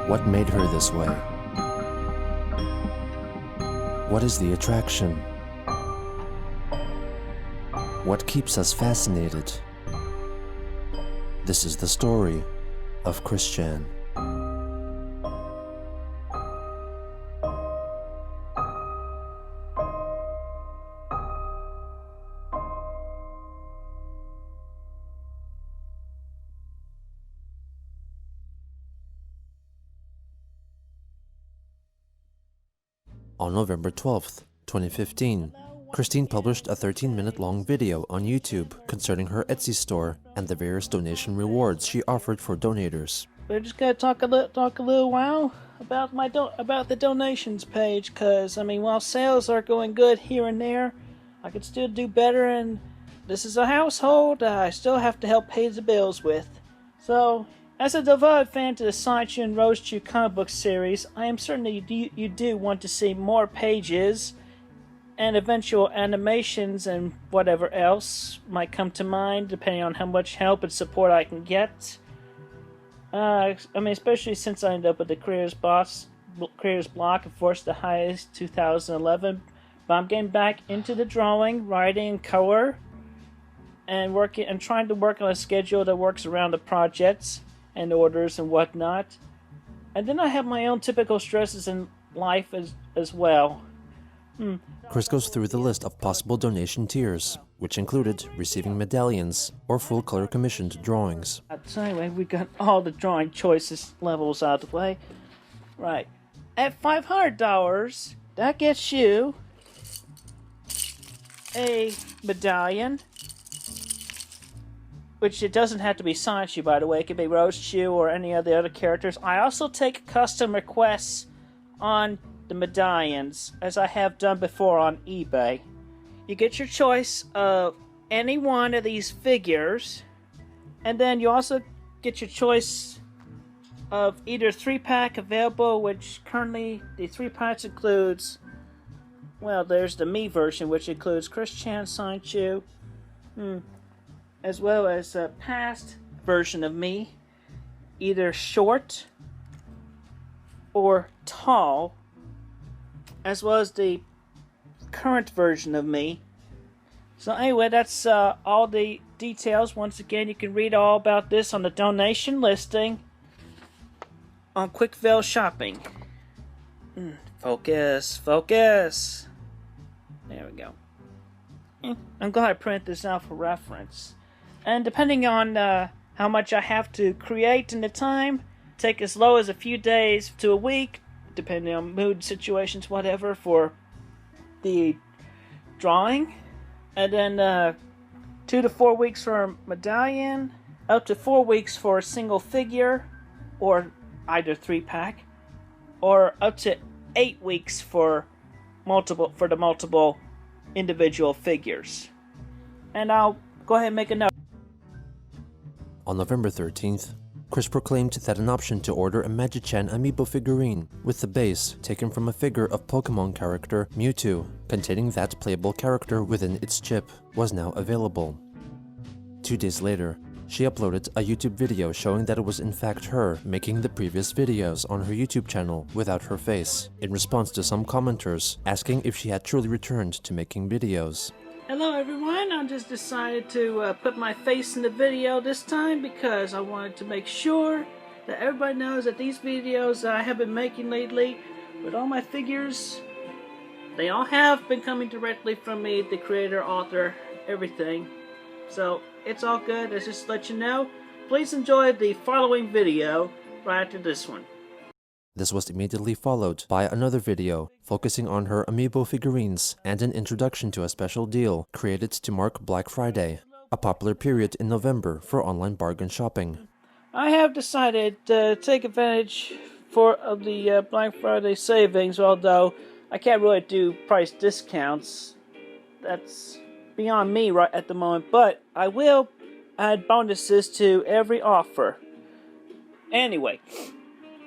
What made her this way? What is the attraction? What keeps us fascinated? This is the story of Christiane. On November 12th, 2015, Christine published a 13-minute long video on YouTube concerning her Etsy store and the various donation rewards she offered for donators. We're just gonna talk a little while about about the donations page, cause I mean, while sales are going good here and there, I could still do better, and this is a household I still have to help pay the bills with. So, as a devoted fan to the Sidewalk and Rose Chew comic book series, I am certain that you do want to see more pages and eventual animations and whatever else might come to mind, depending on how much help and support I can get. I mean, especially since I ended up with the Creators Block and forced the highest 2011. But I'm getting back into the drawing, writing, and color, and trying to work on a schedule that works around the projects and orders and whatnot. And then I have my own typical stresses in life as well. Chris goes through the list of possible donation tiers, which included receiving medallions or full-color commissioned drawings. So anyway, we got all the drawing choices levels out of the way. Right. At $500, that gets you a medallion, which it doesn't have to be Sonic Chew, by the way. It could be Rose Chew or any of the other characters. I also take custom requests on the medallions, as I have done before on eBay. You get your choice of any one of these figures, and then you also get your choice of either 3-pack available, which currently the 3-packs includes, well, there's the me version, which includes Christiane, Sonic Chew, as well as a past version of me, either short or tall, as well as the current version of me. So anyway, that's all the details. Once again, you can read all about this on the donation listing on Quickville Shopping. Focus. There we go. I'm glad I printed this out for reference. And depending on how much I have to create in the time, take as low as a few days to a week, depending on mood, situations, whatever, for the drawing. And then 2 to 4 weeks for a medallion, up to 4 weeks for a single figure, or either 3-pack, or up to 8 weeks for the multiple individual figures. And I'll go ahead and make a note. On November 13th, Chris proclaimed that an option to order a Magi-chan Amiibo figurine with the base taken from a figure of Pokemon character Mewtwo, containing that playable character within its chip, was now available. 2 days later, she uploaded a YouTube video showing that it was in fact her making the previous videos on her YouTube channel without her face, in response to some commenters asking if she had truly returned to making videos. Hello everyone, I just decided to put my face in the video this time because I wanted to make sure that everybody knows that these videos that I have been making lately with all my figures, they all have been coming directly from me, the creator, author, everything. So it's all good. Let's just let you know. Please enjoy the following video right after this one. This was immediately followed by another video focusing on her Amiibo figurines and an introduction to a special deal created to mark Black Friday, a popular period in November for online bargain shopping. I have decided to take advantage of the Black Friday savings, although I can't really do price discounts. That's beyond me right at the moment, but I will add bonuses to every offer. Anyway,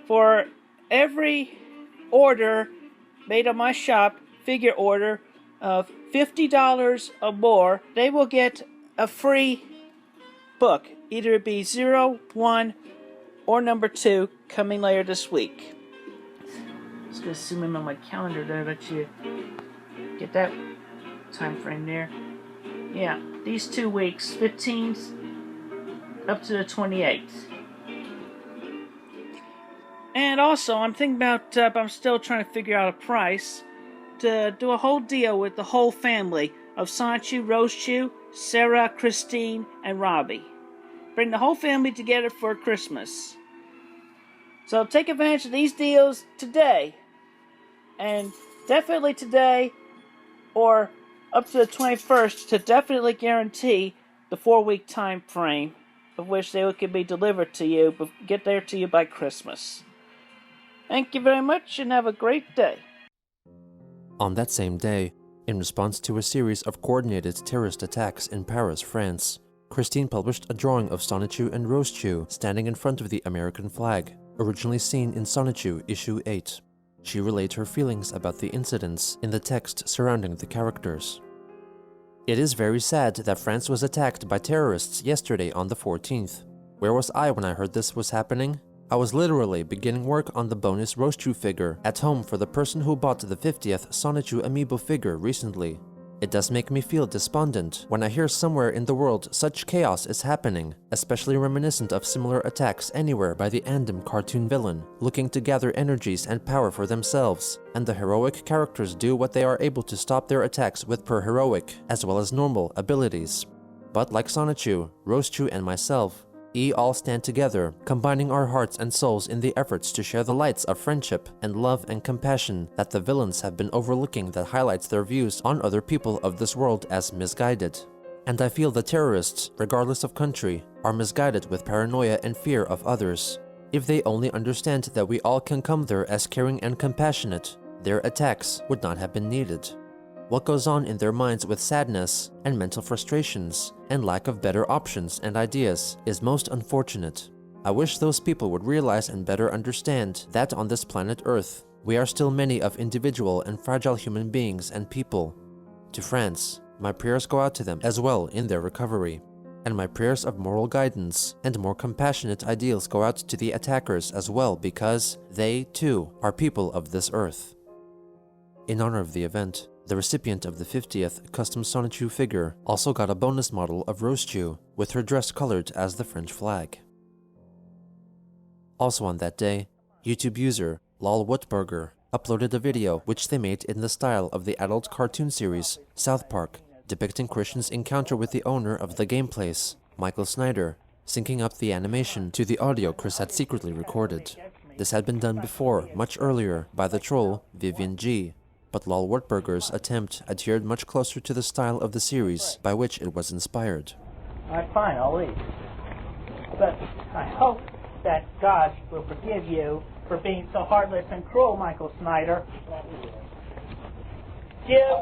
for every order made on my shop, figure order of $50 or more, they will get a free book. Either it be 0, 1, or number 2 coming later this week. Just gonna zoom in on my calendar there, let you get that time frame there. Yeah, these 2 weeks, 15th up to the 28th. And also, I'm thinking about, I'm still trying to figure out a price to do a whole deal with the whole family of Sonichu, Rosechu, Sarah, Christine, and Robbie. Bring the whole family together for Christmas. So take advantage of these deals today. And definitely today, or up to the 21st, to definitely guarantee the 4-week time frame of which they could be delivered to you, but get there to you by Christmas. Thank you very much, and have a great day. On that same day, in response to a series of coordinated terrorist attacks in Paris, France, Christine published a drawing of Sonichu and Rosechu standing in front of the American flag, originally seen in Sonichu issue 8. She relayed her feelings about the incidents in the text surrounding the characters. It is very sad that France was attacked by terrorists yesterday on the 14th. Where was I when I heard this was happening? I was literally beginning work on the bonus Rosechu figure at home for the person who bought the 50th Sonichu Amiibo figure recently. It does make me feel despondent when I hear somewhere in the world such chaos is happening, especially reminiscent of similar attacks anywhere by the Andom cartoon villain, looking to gather energies and power for themselves, and the heroic characters do what they are able to stop their attacks with per-heroic, as well as normal, abilities. But like Sonichu, Rosechu, and myself, all stand together, combining our hearts and souls in the efforts to share the lights of friendship and love and compassion that the villains have been overlooking that highlights their views on other people of this world as misguided. And I feel the terrorists, regardless of country, are misguided with paranoia and fear of others. If they only understand that we all can come there as caring and compassionate, their attacks would not have been needed. What goes on in their minds with sadness and mental frustrations and lack of better options and ideas is most unfortunate. I wish those people would realize and better understand that on this planet Earth, we are still many of individual and fragile human beings and people. To France, my prayers go out to them as well in their recovery. And my prayers of moral guidance and more compassionate ideals go out to the attackers as well, because they, too, are people of this Earth. In honor of the event, the recipient of the 50th custom Sonichu figure also got a bonus model of Rosechu with her dress colored as the French flag. Also on that day, YouTube user Lol Wutburger uploaded a video which they made in the style of the adult cartoon series South Park, depicting Christian's encounter with the owner of the game place, Michael Snyder, syncing up the animation to the audio Chris had secretly recorded. This had been done before, much earlier, by the troll Vivian G, but Lol Wurtburger's attempt adhered much closer to the style of the series by which it was inspired. Alright, fine, I'll leave. But I hope that God will forgive you for being so heartless and cruel, Michael Snyder. You!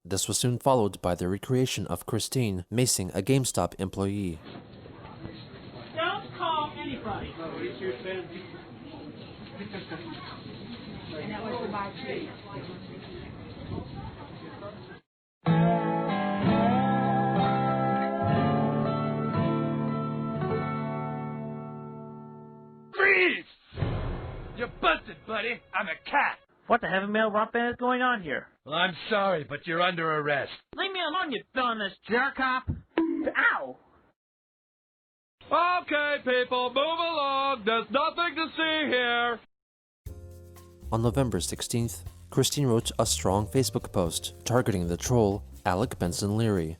This was soon followed by the recreation of Christine macing a GameStop employee. Don't call anybody! And that was the my tree. Freeze! You're busted, buddy. I'm a cat. What the heavy metal rock band is going on here? Well, I'm sorry, but you're under arrest. Leave me alone, you villainous jerk-op! Ow! Okay, people, move along. There's nothing to see here. On November 16th, Christine wrote a strong Facebook post targeting the troll Alec Benson Leary.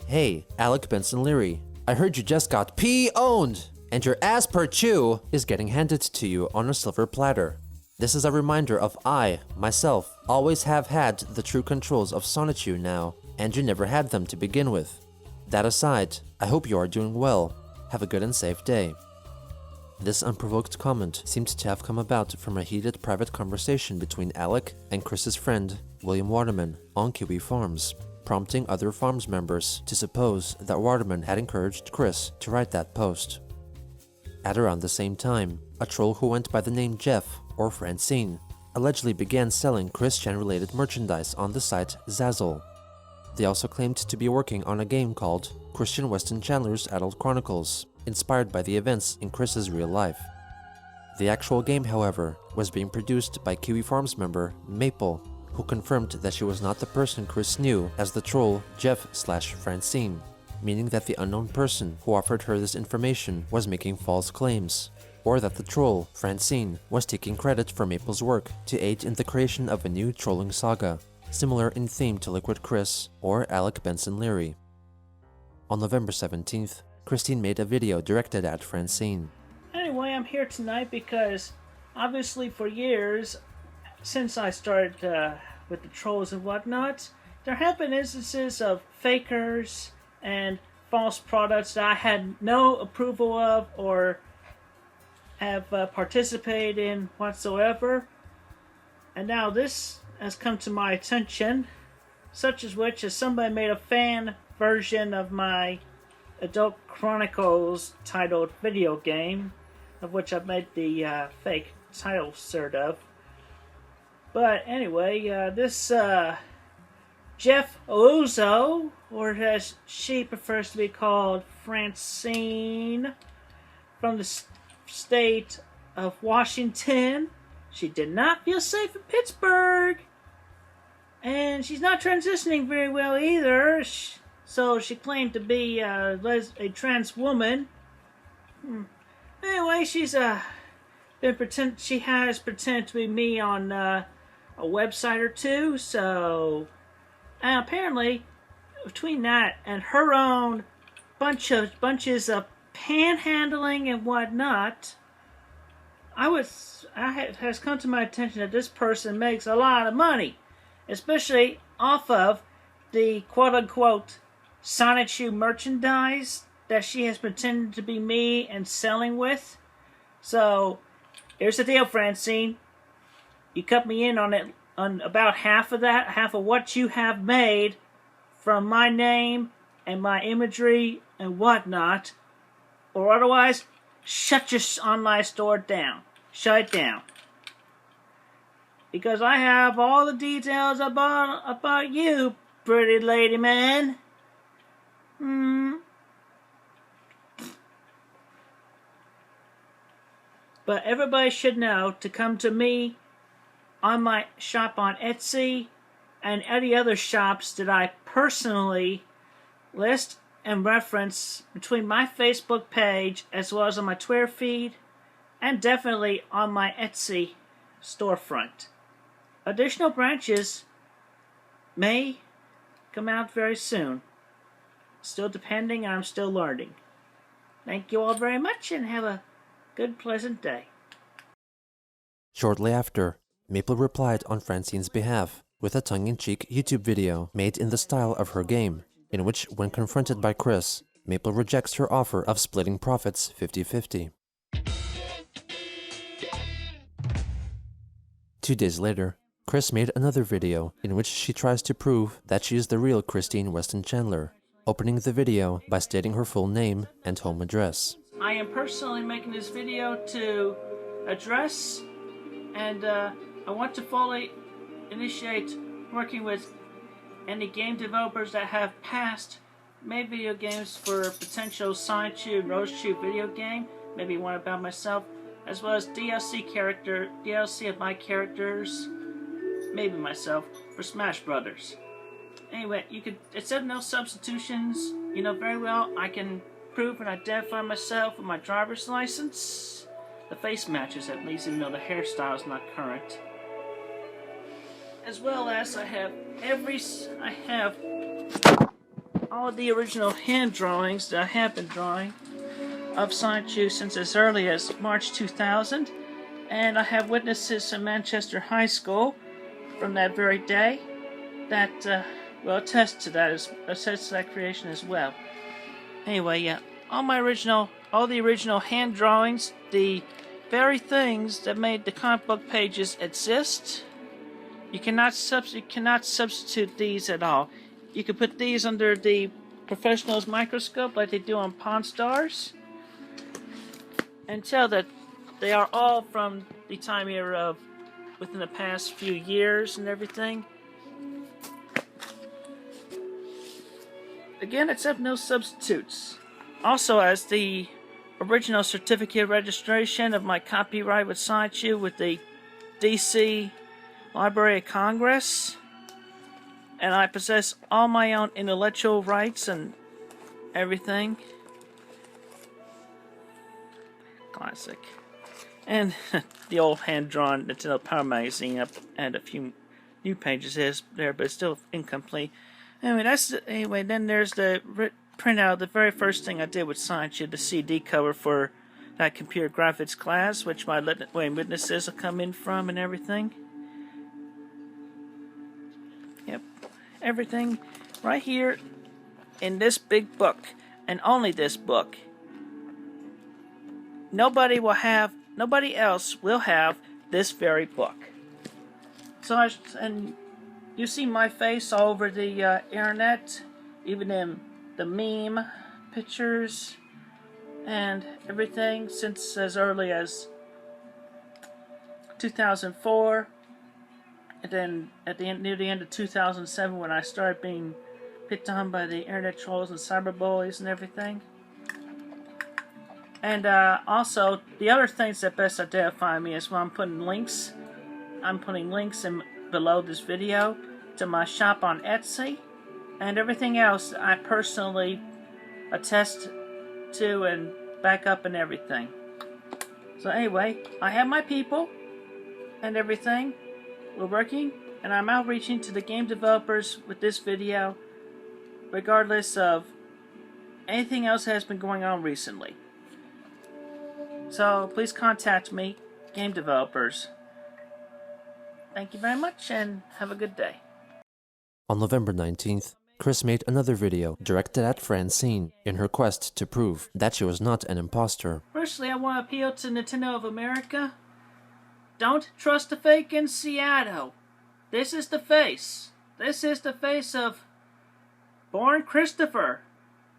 Hey, Alec Benson Leary, I heard you just got P-owned, and your ass per chew is getting handed to you on a silver platter. This is a reminder of I, myself, always have had the true controls of Sonichu now, and you never had them to begin with. That aside, I hope you are doing well. Have a good and safe day. This unprovoked comment seemed to have come about from a heated private conversation between Alec and Chris's friend, William Waterman, on Kiwi Farms, prompting other Farms members to suppose that Waterman had encouraged Chris to write that post. At around the same time, a troll who went by the name Jeff, or Francine, allegedly began selling Christian-related merchandise on the site Zazzle. They also claimed to be working on a game called Christine Weston Chandler's Adult Chronicles, inspired by the events in Chris's real life. The actual game, however, was being produced by Kiwi Farms member Maple, who confirmed that she was not the person Chris knew as the troll Jeff/Francine, meaning that the unknown person who offered her this information was making false claims, or that the troll, Francine, was taking credit for Maple's work to aid in the creation of a new trolling saga, similar in theme to Liquid Chris or Alec Benson Leary. On November 17th, Christine made a video directed at Francine. Anyway, I'm here tonight because, obviously for years, since I started with the trolls and whatnot, there have been instances of fakers and false products that I had no approval of or have participated in whatsoever. And now this has come to my attention, such as which as somebody made a fan version of my Adult Chronicles titled video game, of which I've made the fake title sort of. But anyway, this Jeff Ozo, or as she prefers to be called, Francine, from the state of Washington. She did not feel safe in Pittsburgh. And she's not transitioning very well either. So she claimed to be a trans woman. Anyway, she has pretended to be me on a website or two. So, and apparently, between that and her own bunches of panhandling and whatnot, it has come to my attention that this person makes a lot of money, especially off of the quote-unquote Sonic Shoe merchandise that she has pretended to be me and selling with. So, here's the deal, Francine. You cut me in on about half of that, half of what you have made from my name and my imagery and whatnot, or otherwise, shut your online store down. Shut it down. Because I have all the details about you, pretty lady man. But everybody should know to come to me on my shop on Etsy and any other shops that I personally list and reference between my Facebook page as well as on my Twitter feed and definitely on my Etsy storefront. Additional branches may come out very soon. Still depending, I'm still learning. Thank you all very much and have a good, pleasant day. Shortly after, Maple replied on Francine's behalf with a tongue-in-cheek YouTube video made in the style of her game, in which, when confronted by Chris, Maple rejects her offer of splitting profits 50-50. 2 days later, Chris made another video in which she tries to prove that she is the real Christine Weston Chandler, opening the video by stating her full name and home address. I am personally making this video to address and I want to fully initiate working with any game developers that have made video games for potential Sonic Shoe and Rose Shoe video game, maybe one about myself, as well as DLC of my characters, maybe myself, for Smash Brothers. Anyway, it said no substitutions. You know very well I can prove and identify myself with my driver's license. The face matches at least, even though the hairstyle is not current. As well as I have all of the original hand drawings that I have been drawing of Sonic Shoe since as early as March 2000, and I have witnesses in Manchester High School from that very day that will attest to that creation as well. Anyway, yeah, all the original hand drawings, the very things that made the comic book pages exist. You cannot substitute these at all. You can put these under the professional's microscope like they do on Pawn Stars and tell that they are all from the time era of within the past few years and everything. Again, accept no substitutes. Also, as the original certificate of registration of my copyright with Sideshoe with the DC Library of Congress. And I possess all my own intellectual rights and everything. Classic. And the old hand-drawn Nintendo Power magazine up and a few new pages there, but it's still incomplete. Anyway, then there's the printout. The very first thing I did with Sideshoe, the CD cover for that computer graphics class, which my witnesses will come in from and everything. Yep, everything right here in this big book, and only this book. Nobody else will have this very book. So, and you see my face all over the internet, even in the meme pictures and everything, since as early as 2004, and then near the end of 2007, when I started being picked on by the internet trolls and cyberbullies and everything. And also, the other things that best identify me is when I'm putting links. I'm putting links below this video to my shop on Etsy, and everything else I personally attest to and back up and everything. So anyway, I have my people and everything. We're working, and I'm outreaching to the game developers with this video, regardless of anything else that has been going on recently. So please contact me, game developers. Thank you very much, and have a good day. On November 19th, Chris made another video directed at Francine in her quest to prove that she was not an imposter. Firstly, I want to appeal to Nintendo of America. Don't trust the fake in Seattle. This is the face. This is the face of Born Christopher.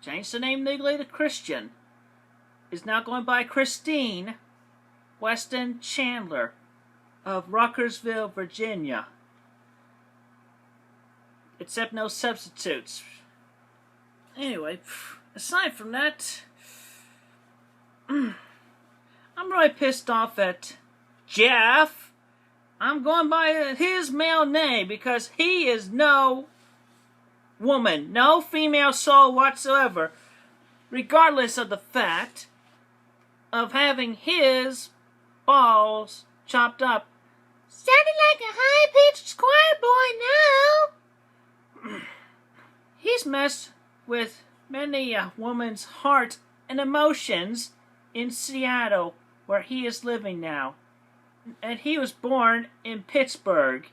Changed the name legally to Christian. Is now going by Christine Weston Chandler of Rockersville, Virginia. Except no substitutes. Anyway, aside from that, I'm really pissed off at Jeff. I'm going by his male name because he is no woman, no female soul whatsoever, regardless of the fact of having his balls chopped up. Sounding like a high-pitched choir boy now. He's messed with many a woman's heart and emotions in Seattle, where he is living now. And he was born in Pittsburgh.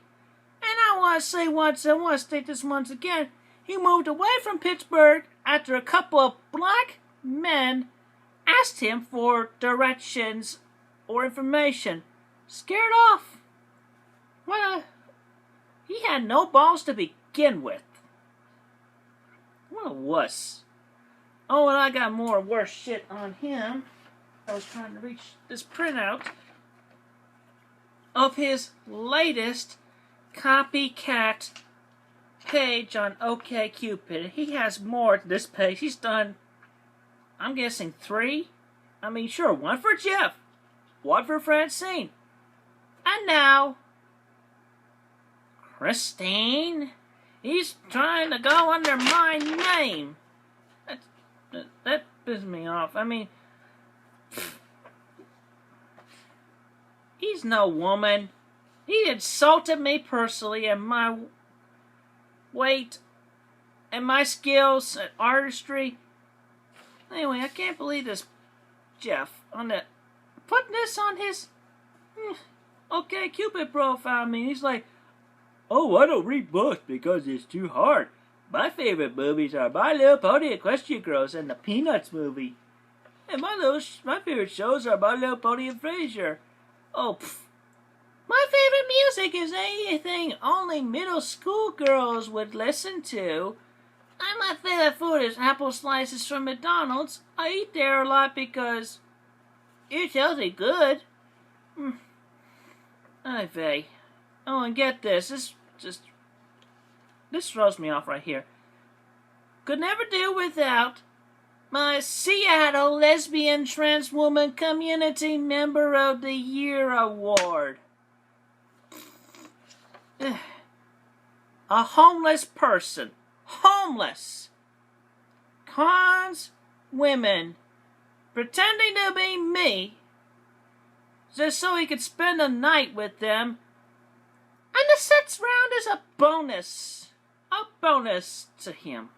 And I want to state this once again. He moved away from Pittsburgh after a couple of black men asked him for directions or information. Scared off. He had no balls to begin with. What a wuss. Oh, and I got more worse shit on him. I was trying to reach this printout of his latest copycat page on OkCupid. He has more to this page. He's done, I'm guessing 3. I mean, sure, 1 for Jeff, 1 for Francine, and now Christine. He's trying to go under my name. That pisses me off. I mean, he's no woman. He insulted me personally and my weight and my skills at artistry. Anyway, I can't believe this Jeff putting this on his OkCupid profile. I mean, he's like, oh, I don't read books because it's too hard. My favorite movies are My Little Pony, Equestria Girls, and the Peanuts movie. And my favorite shows are My Little Pony and Frasier. Oh, pfft. My favorite music is anything only middle school girls would listen to. And my favorite food is apple slices from McDonald's. I eat there a lot because it's healthy good. Anyway. Oh, and get this. This throws me off right here. Could never do without my Seattle Lesbian Trans Woman Community Member of the Year Award. A homeless person. Homeless. Cons women pretending to be me just so he could spend a night with them. And the sex round is a bonus. A bonus to him.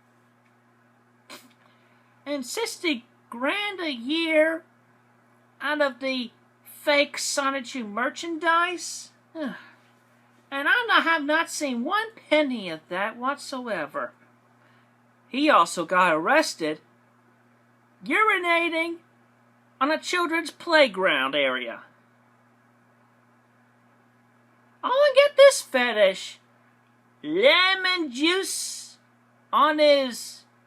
And 60 grand a year out of the fake Sonichu merchandise? And I have not seen one penny of that whatsoever. He also got arrested urinating on a children's playground area. Oh, and get this fetish. Lemon juice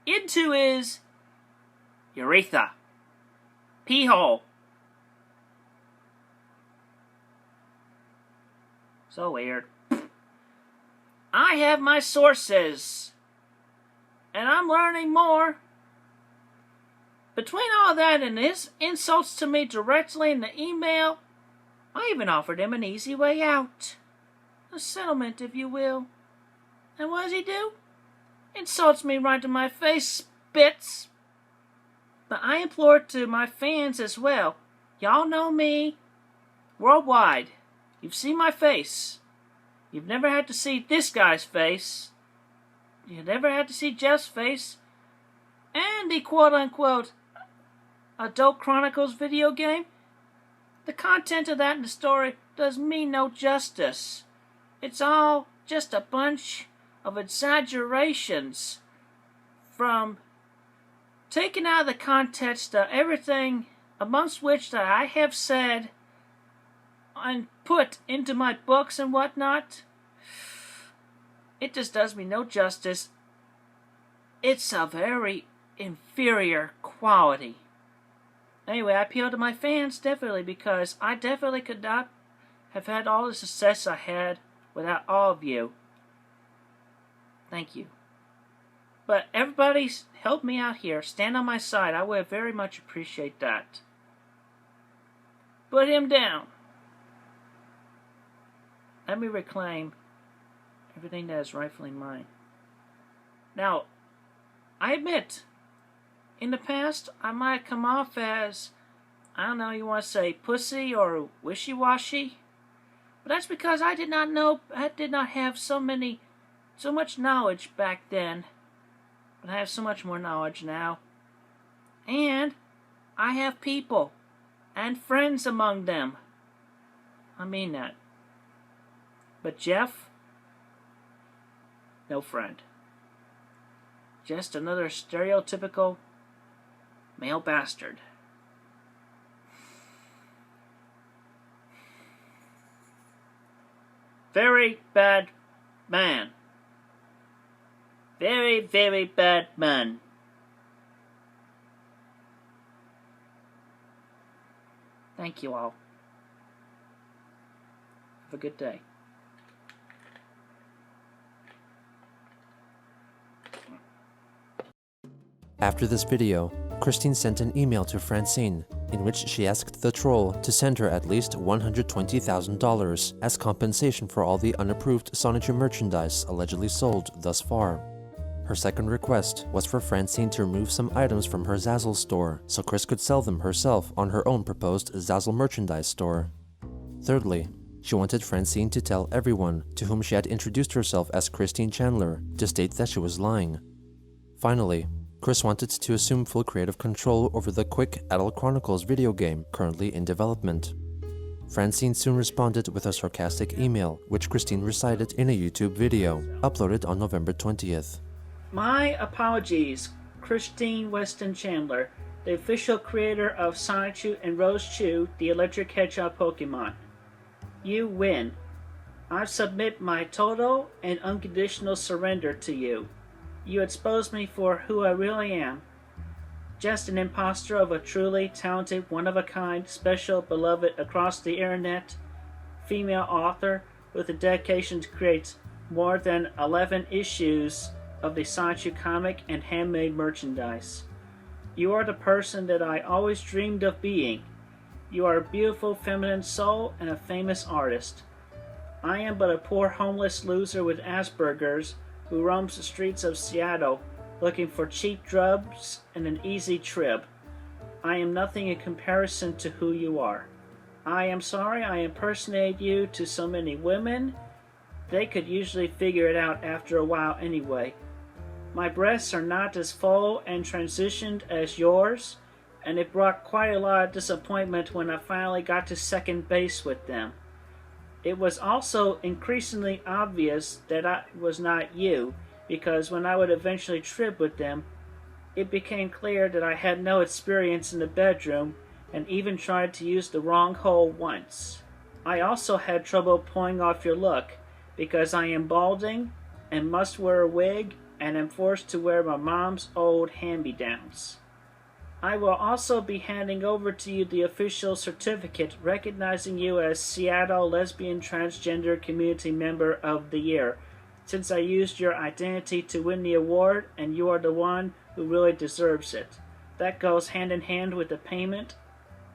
into his urethra. Pee hole. So weird. I have my sources. And I'm learning more. Between all that and his insults to me directly in the email, I even offered him an easy way out. A settlement, if you will. And what does he do? Insults me right to my face, spits. But I implore to my fans as well. Y'all know me. Worldwide. You've seen my face. You've never had to see this guy's face. You've never had to see Jeff's face. And the quote-unquote Adult Chronicles video game. The content of that in the story does me no justice. It's all just a bunch of exaggerations from taken out of the context of everything amongst which that I have said and put into my books and whatnot. It just does me no justice. It's a very inferior quality. Anyway, I appeal to my fans definitely because I definitely could not have had all the success I had without all of you. Thank you. But everybody's helped me out here. Stand on my side. I would very much appreciate that. Put him down. Let me reclaim everything that is rightfully mine. Now, I admit, in the past, I might come off as, I don't know, you want to say pussy or wishy-washy. But that's because I did not have so much knowledge back then. But I have so much more knowledge now. And I have people and friends among them. I mean that. But Jeff, no friend. Just another stereotypical male bastard. Very bad man. Very, very bad man. Thank you all. Have a good day. After this video, Christine sent an email to Francine, in which she asked the troll to send her at least $120,000 as compensation for all the unapproved Sonichu merchandise allegedly sold thus far. Her second request was for Francine to remove some items from her Zazzle store, so Chris could sell them herself on her own proposed Zazzle merchandise store. Thirdly, she wanted Francine to tell everyone to whom she had introduced herself as Christine Chandler to state that she was lying. Finally, Chris wanted to assume full creative control over the Quick Adult Chronicles video game currently in development. Francine soon responded with a sarcastic email, which Christine recited in a YouTube video, uploaded on November 20th. My apologies, Christine Weston Chandler, the official creator of Sonichu and Rose Chew, the electric hedgehog Pokemon. You win. I submit my total and unconditional surrender to you. You expose me for who I really am. Just an imposter of a truly talented, one-of-a-kind, special, beloved across the internet, female author with a dedication to create more than 11 issues of the Sonichu comic and handmade merchandise. You are the person that I always dreamed of being. You are a beautiful feminine soul and a famous artist. I am but a poor homeless loser with Asperger's who roams the streets of Seattle looking for cheap drugs and an easy trip. I am nothing in comparison to who you are. I am sorry I impersonate you to so many women. They could usually figure it out after a while anyway. My breasts are not as full and transitioned as yours, and it brought quite a lot of disappointment when I finally got to second base with them. It was also increasingly obvious that I was not you, because when I would eventually trip with them, it became clear that I had no experience in the bedroom and even tried to use the wrong hole once. I also had trouble pulling off your look, because I am balding and must wear a wig and am forced to wear my mom's old hand-me-downs. I will also be handing over to you the official certificate recognizing you as Seattle Lesbian Transgender Community Member of the Year, since I used your identity to win the award and you are the one who really deserves it. That goes hand in hand with the payment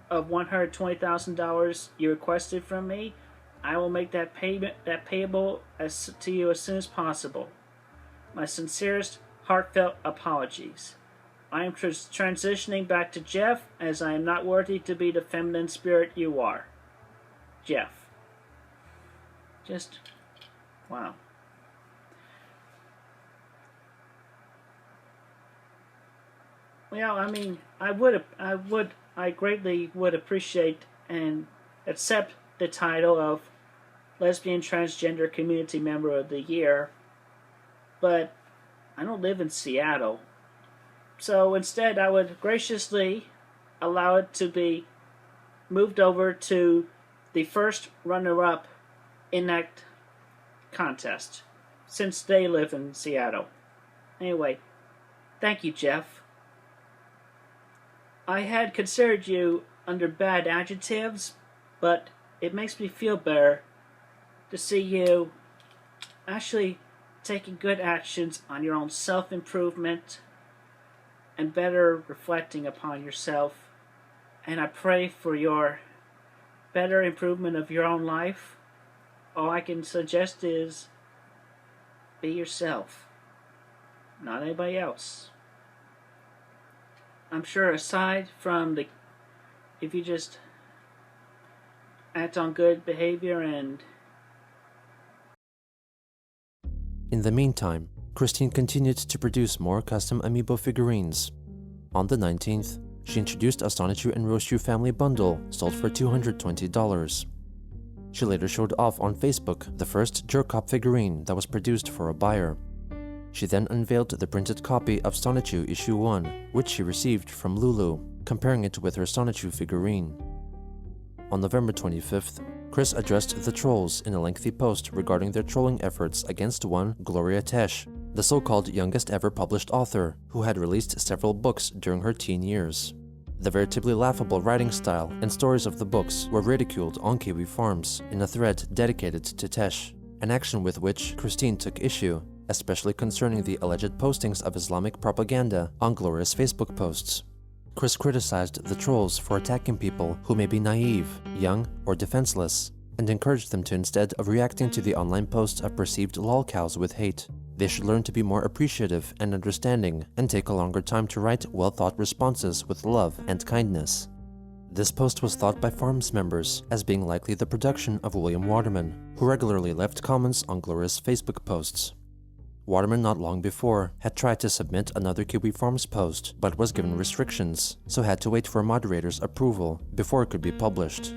of $120,000 you requested from me. I will make that payable to you as soon as possible. My sincerest, heartfelt apologies. I am transitioning back to Jeff, as I am not worthy to be the feminine spirit you are. Jeff. Just, wow. Well, I mean, I greatly would appreciate and accept the title of Lesbian Transgender Community Member of the Year, but I don't live in Seattle. So instead, I would graciously allow it to be moved over to the first runner-up in that contest, since they live in Seattle. Anyway, thank you, Jeff. I had considered you under bad adjectives, but it makes me feel better to see you actually taking good actions on your own self-improvement and better reflecting upon yourself. And I pray for your better improvement of your own life. All I can suggest is be yourself, not anybody else. I'm sure aside from if you just act on good behavior and... In the meantime, Christine continued to produce more custom Amiibo figurines. On the 19th, she introduced a Sonichu and Roshu family bundle sold for $220. She later showed off on Facebook the first Jerk-Cop figurine that was produced for a buyer. She then unveiled the printed copy of Sonichu Issue 1, which she received from Lulu, comparing it with her Sonichu figurine. On November 25th, Chris addressed the trolls in a lengthy post regarding their trolling efforts against one Gloria Tesch, the so-called youngest ever published author, who had released several books during her teen years. The veritably laughable writing style and stories of the books were ridiculed on Kiwi Farms in a thread dedicated to Tesch, an action with which Christine took issue, especially concerning the alleged postings of Islamic propaganda on Gloria's Facebook posts. Chris criticized the trolls for attacking people who may be naive, young, or defenseless, and encouraged them to, instead of reacting to the online posts of perceived lolcows with hate, they should learn to be more appreciative and understanding and take a longer time to write well-thought responses with love and kindness. This post was thought by Farms members as being likely the production of William Waterman, who regularly left comments on Gloria's Facebook posts. Waterman not long before had tried to submit another Kiwi Farms post, but was given restrictions, so had to wait for a moderator's approval before it could be published.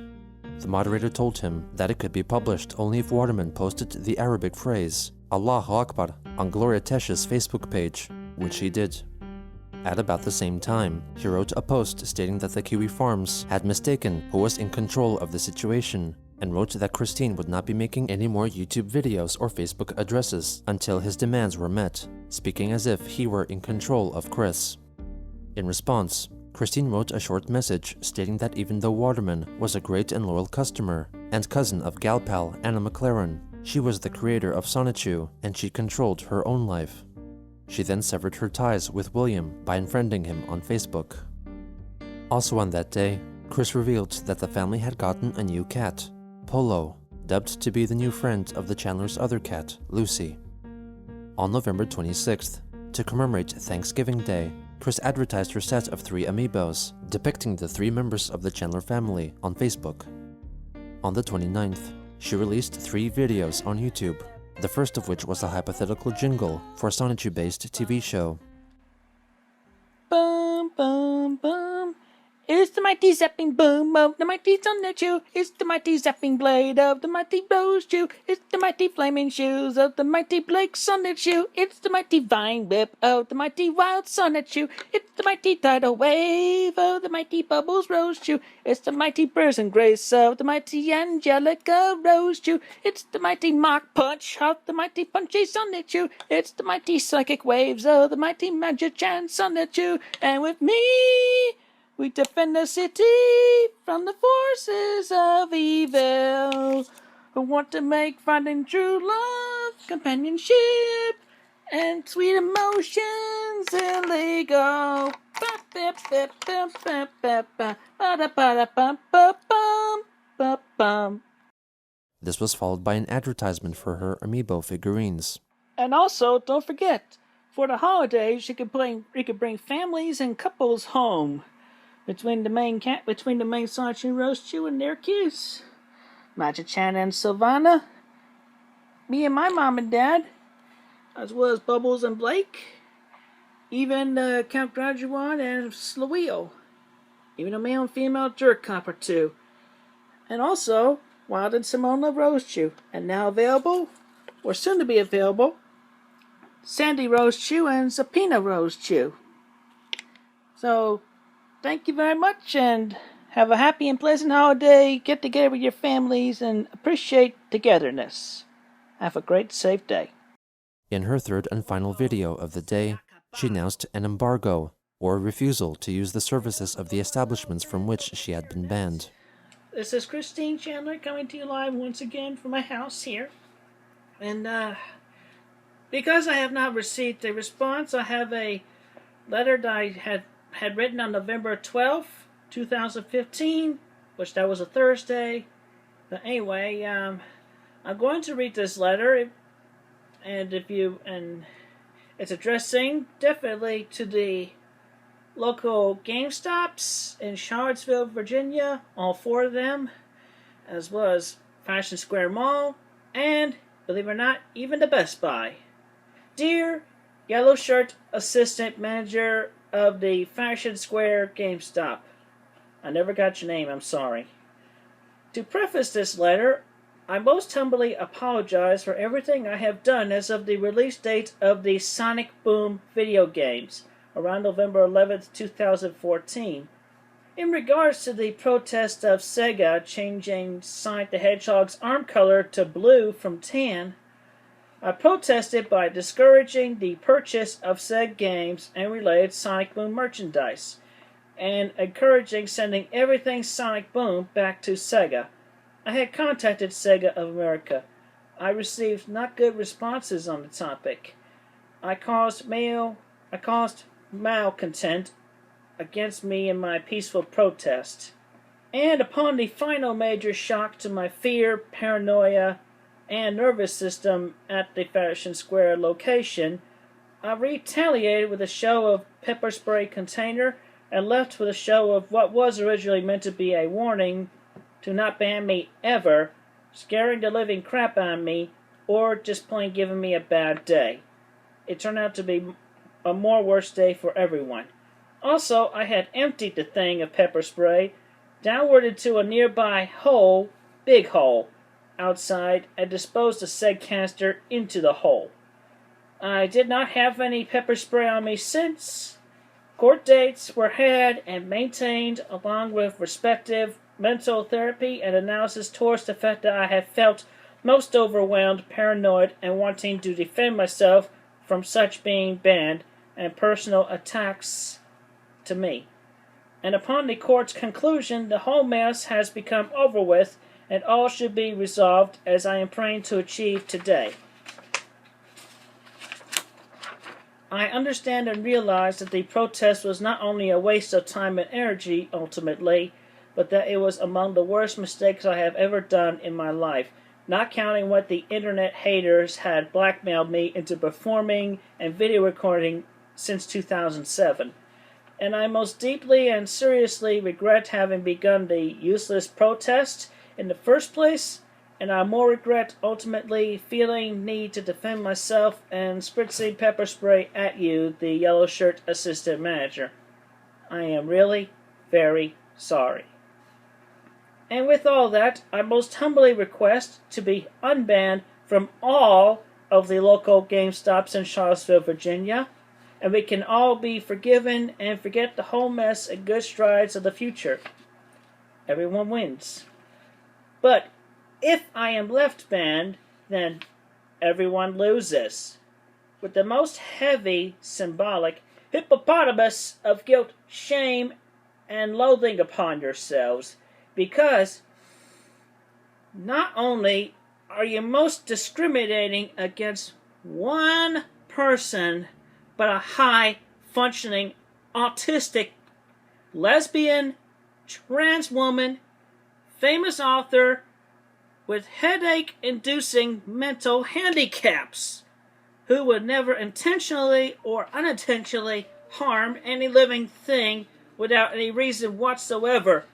The moderator told him that it could be published only if Waterman posted the Arabic phrase, Allahu Akbar, on Gloria Tesch's Facebook page, which he did. At about the same time, he wrote a post stating that the Kiwi Farms had mistaken who was in control of the situation, and wrote that Christine would not be making any more YouTube videos or Facebook addresses until his demands were met, speaking as if he were in control of Chris. In response, Christine wrote a short message stating that even though Waterman was a great and loyal customer and cousin of gal pal Anna McLaren, she was the creator of Sonichu and she controlled her own life. She then severed her ties with William by unfriending him on Facebook. Also on that day, Chris revealed that the family had gotten a new cat, Polo, dubbed to be the new friend of the Chandler's other cat, Lucy. On November 26th, to commemorate Thanksgiving Day, Chris advertised her set of 3 Amiibos, depicting the 3 members of the Chandler family on Facebook. On the 29th, she released 3 videos on YouTube, the first of which was a hypothetical jingle for a Sonichu-based TV show. Boom, boom, boom. It's the mighty zapping boom of the mighty Sonichu. It's the mighty zapping blade of the mighty Rose Chew. It's the mighty flaming shoes of the mighty Blake Sonichu. It's the mighty vine whip of the mighty Wild Sonichu. It's the mighty tidal wave of the mighty Bubbles Rose Chew. It's the mighty burst and grace of the mighty Angelica Rose Chew. It's the mighty Mach punch of the mighty Punchy Sonichu. It's the mighty psychic waves of the mighty Magic-chan Sonichu. And with me, we defend the city from the forces of evil, who want to make finding true love, companionship, and sweet emotions illegal. This was followed by an advertisement for her Amiibo figurines. And also, don't forget, for the holidays, you could bring families and couples home. Between the main Sonichu Rose Chew and their kids. Magic-chan and Sylvana. Me and my mom and dad. As well as Bubbles and Blake. Even Count Graduan and Slawio. Even a male and female jerk cop or 2. And also, Wild and Simona Rose Chew. And now available, or soon to be available, Sandy Rose Chew and Zapina Rose Chew. So, thank you very much, and have a happy and pleasant holiday. Get together with your families and appreciate togetherness. Have a great, safe day. In her third and final video of the day, she announced an embargo, or refusal to use the services of the establishments from which she had been banned. This is Christine Chandler coming to you live once again from my house here. And because I have not received a response, I have a letter that I had written on November 12th, 2015, which that was a Thursday. But anyway, I'm going to read this letter, and it's addressing definitely to the local GameStops in Charlottesville, Virginia, all 4 of them, as well as Fashion Square Mall, and, believe it or not, even the Best Buy. Dear Yellow Shirt Assistant Manager of the Fashion Square GameStop. I never got your name, I'm sorry. To preface this letter, I most humbly apologize for everything I have done as of the release date of the Sonic Boom video games, around November 11th, 2014. In regards to the protest of Sega changing Sonic the Hedgehog's arm color to blue from tan, I protested by discouraging the purchase of said games and related Sonic Boom merchandise, and encouraging sending everything Sonic Boom back to Sega. I had contacted Sega of America. I received not good responses on the topic. I caused malcontent against me in my peaceful protest. And upon the final major shock to my fear, paranoia, and nervous system at the Fashion Square location, I retaliated with a show of pepper spray container and left with a show of what was originally meant to be a warning to not ban me ever, scaring the living crap out of me, or just plain giving me a bad day. It turned out to be a more worse day for everyone. Also, I had emptied the thing of pepper spray, downwarded to a nearby hole, big hole, outside, and disposed the said canister into the hole. I did not have any pepper spray on me since. Court dates were had and maintained, along with respective mental therapy and analysis towards the fact that I had felt most overwhelmed, paranoid, and wanting to defend myself from such being banned and personal attacks to me. And upon the court's conclusion, the whole mess has become over with, and all should be resolved, as I am praying to achieve today. I understand and realize that the protest was not only a waste of time and energy, ultimately, but that it was among the worst mistakes I have ever done in my life, not counting what the internet haters had blackmailed me into performing and video recording since 2007. And I most deeply and seriously regret having begun the useless protest in the first place, and I more regret ultimately feeling need to defend myself and spritzing pepper spray at you, the yellow shirt assistant manager. I am really very sorry. And with all that, I most humbly request to be unbanned from all of the local GameStops in Charlottesville, Virginia, and we can all be forgiven and forget the whole mess and good strides of the future. Everyone wins. But if I am left banned, then everyone loses. With the most heavy, symbolic hippopotamus of guilt, shame, and loathing upon yourselves, because not only are you most discriminating against one person, but a high-functioning, autistic, lesbian, trans woman, famous author, with headache-inducing mental handicaps, who would never intentionally or unintentionally harm any living thing without any reason whatsoever.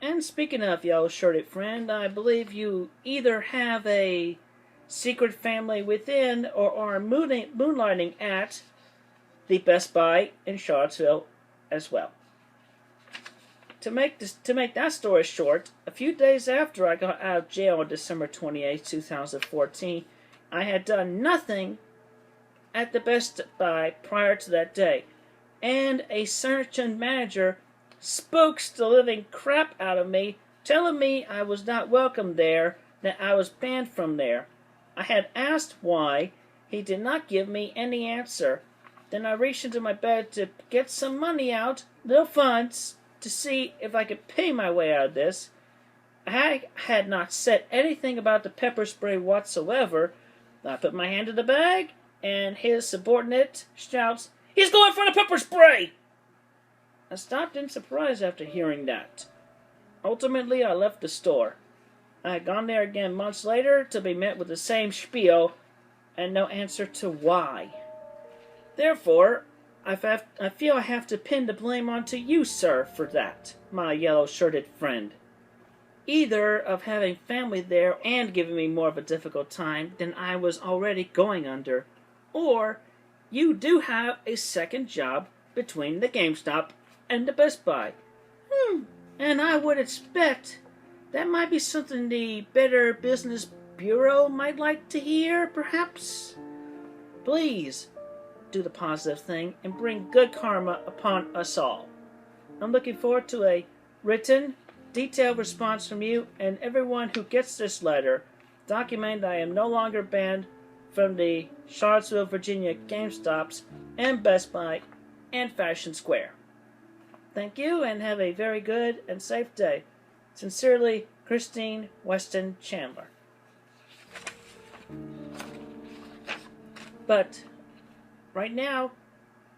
And speaking of yellow-shirted friend, I believe you either have a secret family within or are moonlighting at the Best Buy in Charlottesville as well. To make that story short, a few days after I got out of jail on December 28, 2014, I had done nothing at the Best Buy prior to that day, and a certain manager spooks the living crap out of me, telling me I was not welcome there, that I was banned from there. I had asked why. He did not give me any answer. Then I reached into my bed to get some money out, little funds, to see if I could pay my way out of this. I had not said anything about the pepper spray whatsoever. I put my hand in the bag, and his subordinate shouts, "He's going for the pepper spray!" I stopped in surprise after hearing that. Ultimately, I left the store. I had gone there again months later to be met with the same spiel and no answer to why. Therefore, I feel I have to pin the blame onto you, sir, for that, my yellow-shirted friend. Either of having family there and giving me more of a difficult time than I was already going under, or you do have a second job between the GameStop and the Best Buy. And I would expect that might be something the Better Business Bureau might like to hear, perhaps? Please do the positive thing and bring good karma upon us all. I'm looking forward to a written, detailed response from you and everyone who gets this letter, documenting that I am no longer banned from the Charlottesville, Virginia GameStops and Best Buy and Fashion Square. Thank you and have a very good and safe day. Sincerely, Christine Weston Chandler. But right now,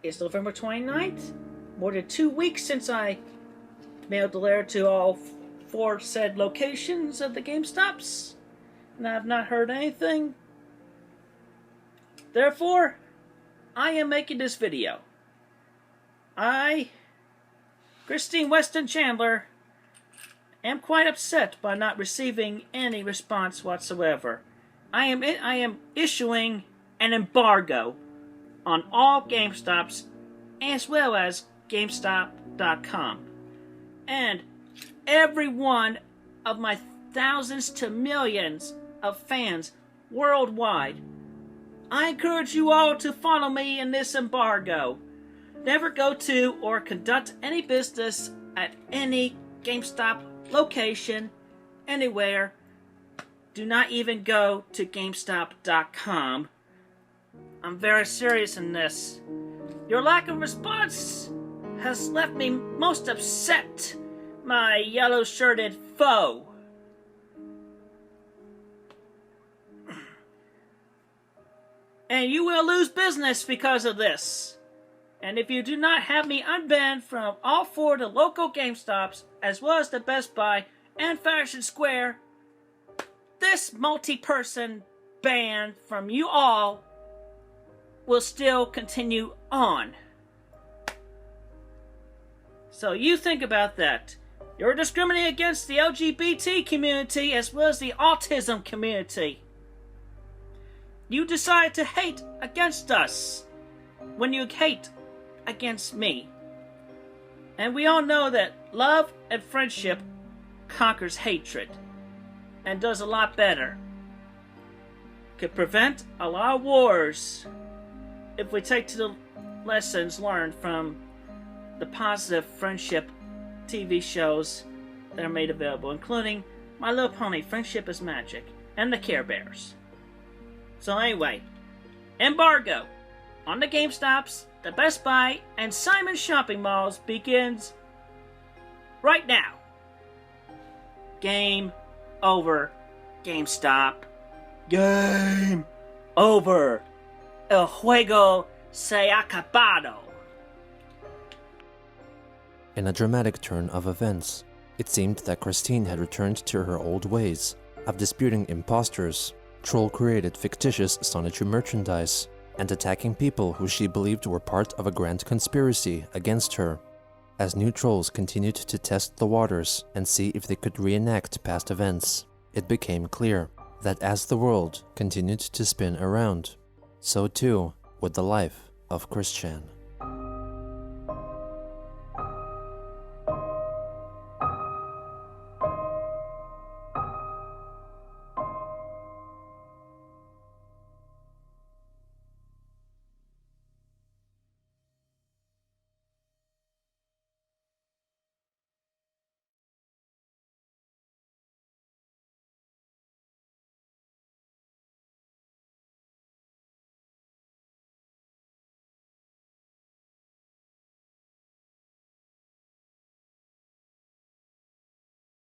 it's November 29th, more than 2 weeks since I mailed the letter to all 4 said locations of the GameStops, and I have not heard anything. Therefore, I am making this video. I, Christine Weston Chandler, am quite upset by not receiving any response whatsoever. I am issuing an embargo on all GameStops as well as GameStop.com. And every one of my thousands to millions of fans worldwide, I encourage you all to follow me in this embargo. Never go to or conduct any business at any GameStop location anywhere. Do not even go to GameStop.com. I'm very serious in this. Your lack of response has left me most upset, my yellow-shirted foe. And you will lose business because of this. And if you do not have me unbanned from all 4 of the local GameStops, as well as the Best Buy and Fashion Square, this multi-person ban from you all will still continue on. So you think about that. You're discriminating against the LGBT community as well as the autism community. You decide to hate against us when you hate against me. And we all know that love and friendship conquers hatred and does a lot better. Could prevent a lot of wars if we take to the lessons learned from the positive friendship TV shows that are made available, including My Little Pony, Friendship is Magic, and the Care Bears. So anyway, Embargo on the GameStops, the Best Buy, and Simon shopping malls begins right now. Game over, GameStop. Game over. El juego se acabado. In a dramatic turn of events, it seemed that Christine had returned to her old ways of disputing impostors, troll-created fictitious Sonichu merchandise, and attacking people who she believed were part of a grand conspiracy against her. As new trolls continued to test the waters and see if they could reenact past events, it became clear that as the world continued to spin around, so too would the life of Christian.